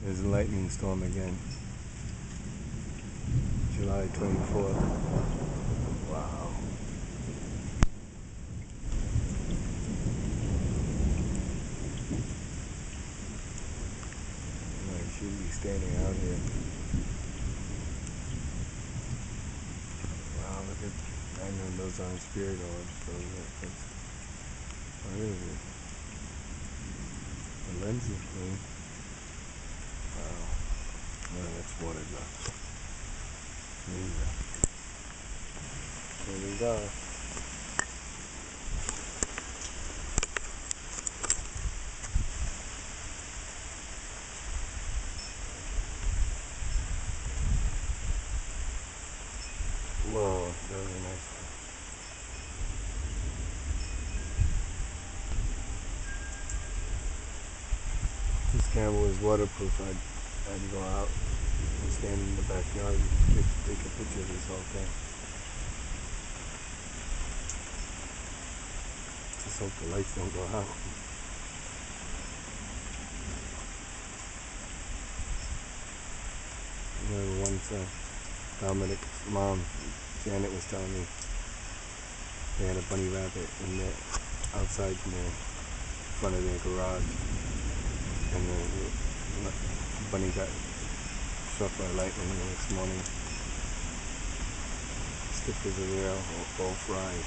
There's a lightning storm again. July 24th. Wow. I should be standing out here. Wow, look at, I know those aren't spirit orbs, what is it? The lens is clean. Wow. No, that's water drops. There we go. Whoa, very nice. This camera was waterproof. I'd go out and stand in the backyard and take a picture of this whole thing. Just hope the lights don't go out. You know, once Dominic's mom, Janet, was telling me they had a bunny rabbit in the outside in the front of their garage, and the bunny got struck by lightning the next morning. Stiff as a rail, all fried.